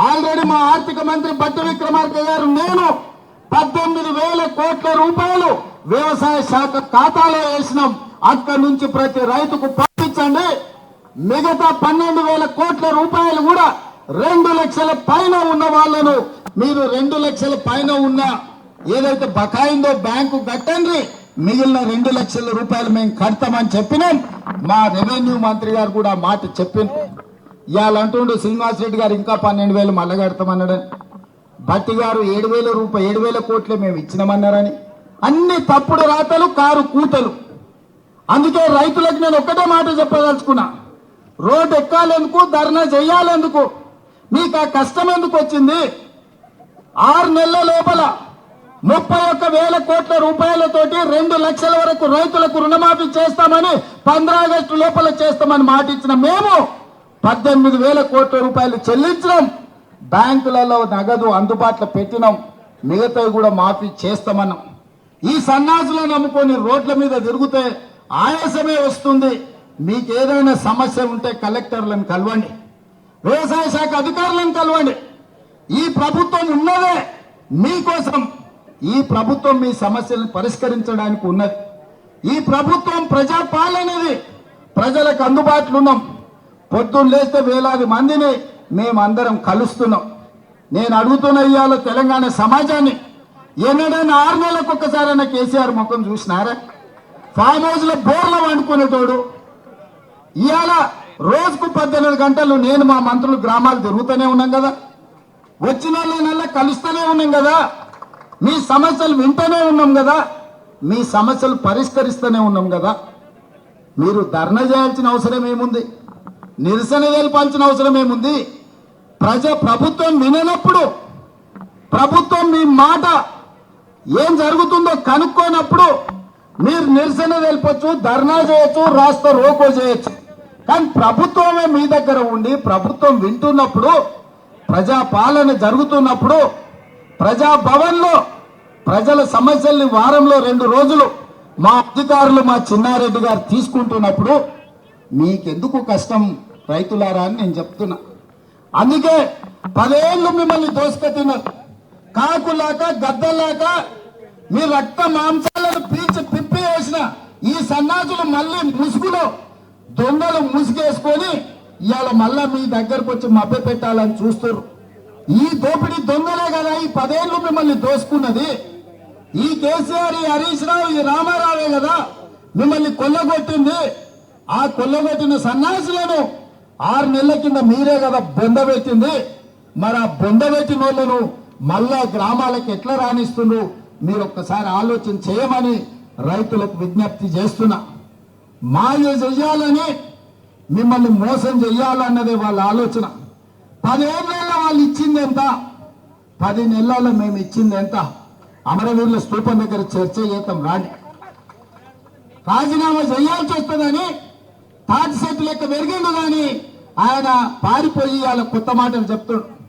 Already మా ఆర్థిక మంత్రి బట్టి విక్రమార్క గారు నేను 18,000 కోట్ల రూపాయలు వ్యవసాయ శాఖ ఖాతాలో వేసినాం. అక్కడి నుంచి ప్రతి రైతుకు పంపించండి. మిగతా 12,000 కోట్ల రూపాయలు కూడా 2 లక్షల పైన ఉన్న వాళ్ళను మీరు 2 లక్షల పైన ఉన్న ఏదైతే బకాయిందో బ్యాంకు కట్టండి. మిగిలిన 2 లక్షల రూపాయలు మేము కడతామని చెప్పినాం. మా రెవెన్యూ మంత్రి గారు కూడా మాట చెప్పిన. ఇవాళ అంటుండు శ్రీనివాస్ రెడ్డి గారు ఇంకా 12,000 మళ్ళా కడతామన్నాడని. భట్టి గారు 7,000 కోట్లే మేము ఇచ్చినామన్నారని. అన్ని తప్పుడు రాతలు, కారు కూతలు. అందుకే రైతులకు నేను ఒక్కటే మాట చెప్పదలుచుకున్నా. రోడ్డు ఎక్కాలెందుకు, ధర్నా చెయ్యాలెందుకు, మీకు ఆ కష్టం ఎందుకు వచ్చింది? 6 నెలల లోపల 31,000 కోట్ల రూపాయలతోటి 2 లక్షల వరకు రైతులకు రుణమాఫీ చేస్తామని 15 ఆగస్టు లోపల చేస్తామని మాట ఇచ్చిన మేము 18,000 కోట్ల రూపాయలు చెల్లించడం, బ్యాంకులలో నగదు అందుబాటులో పెట్టినాం. మిగతావి కూడా మాఫీ చేస్తామన్నాం. ఈ సన్నాసులను నమ్ముకొని రోడ్ల మీద తిరిగితే ఆయాసమే వస్తుంది. మీకు ఏదైనా సమస్య ఉంటే కలెక్టర్లను కలవండి, వ్యవసాయ శాఖ అధికారులను కలవండి. ఈ ప్రభుత్వం ఉన్నదే మీకోసం. ఈ ప్రభుత్వం మీ సమస్యలను పరిష్కరించడానికి ఉన్నది. ఈ ప్రభుత్వం ప్రజాపాలనది. ప్రజలకు అందుబాటులో ఉన్నాం. పొద్దున్న లేస్తే వేలాది మందిని మేమందరం కలుస్తున్నాం. నేను అడుగుతున్న ఇవాళ తెలంగాణ సమాజాన్ని, ఎన్నడైనా 6 నెలలకు ఒక్కసారైనా కేసీఆర్ ముఖం చూసినారా? ఫామ్ హౌస్ లో బోర్లో వండుకునేటోడు ఇవాళ రోజుకు 18 గంటలు నేను మా మంత్రులు గ్రామాలు తిరుగుతూనే ఉన్నాం కదా, వచ్చిన వాళ్ళనల్లా కలుస్తూనే ఉన్నాం కదా, మీ సమస్యలు వింటూనే ఉన్నాం కదా, మీ సమస్యలు పరిష్కరిస్తూనే ఉన్నాం కదా. మీరు ధర్నా చేయాల్సిన అవసరం ఏముంది? నిరసన తెలపాల్సిన అవసరం ఏముంది? ప్రభుత్వం విననప్పుడు, ప్రభుత్వం మీ మాట ఏం జరుగుతుందో కనుక్కోనప్పుడు మీరు నిరసన తెలపచ్చు, ధర్నా చేయొచ్చు, రాస్తా రోకో చేయొచ్చు. కానీ ప్రభుత్వమే మీ దగ్గర ఉండి ప్రభుత్వం వింటున్నప్పుడు, ప్రజాపాలన జరుగుతున్నప్పుడు, ప్రజాభవన్లో ప్రజల సమస్యల్ని వారంలో 2 రోజులు మా అధికారులు, మా చిన్నారెడ్డి గారు తీసుకుంటున్నప్పుడు మీకెందుకు కష్టం రైతులారా అని నేను చెప్తున్నా. అందుకే 10 ఏళ్ళు మిమ్మల్ని దోసుకెత్తినారు. కాకులాక గద్దలాక మీ రక్త మాంసాలను పీల్చి పిప్పి వేసిన ఈ సన్నాసులు మళ్ళీ ముసుగులో దొంగలు ముసుగేసుకొని ఇవాళ మళ్ళా మీ దగ్గరకు వచ్చి మభ్య పెట్టాలని చూస్తారు. ఈ దోపిడీ దొంగలే కదా ఈ 10 ఏళ్ళు మిమ్మల్ని దోసుకున్నది. ఈ కేసీఆర్, ఈ హరీష్ రావు, ఈ రామారావే కదా మిమ్మల్ని కొల్లగొట్టింది. ఆ కొల్లగొట్టిన సన్నాసులను 6 నెలల కింద మీరే కదా బొందబెట్టింది. మరి ఆ బొందబెట్టిన వాళ్ళను మళ్ళా గ్రామాలకు ఎట్లా రాణిస్తుండ్రు మీరు ఒక్కసారి ఆలోచన చేయమని రైతులకు విజ్ఞప్తి చేస్తున్నా. మాయ చెయ్యాలని, మిమ్మల్ని మోసం చెయ్యాలన్నదే వాళ్ళ ఆలోచన. 10 ఏళ్ళలో వాళ్ళు ఇచ్చింది ఎంత, 10 నెలల్లో మేము ఇచ్చింది ఎంత? అమరవీరుల స్తూపం దగ్గర చర్చ చేద్దాం రాండి. రాజీనామా చేయాల్సి వస్తుందని తాటి చెట్టు లెక్క పెరిగిండు కానీ ఆయన పారిపోయి వాళ్ళ కొత్త మాటలు చెప్తాడు.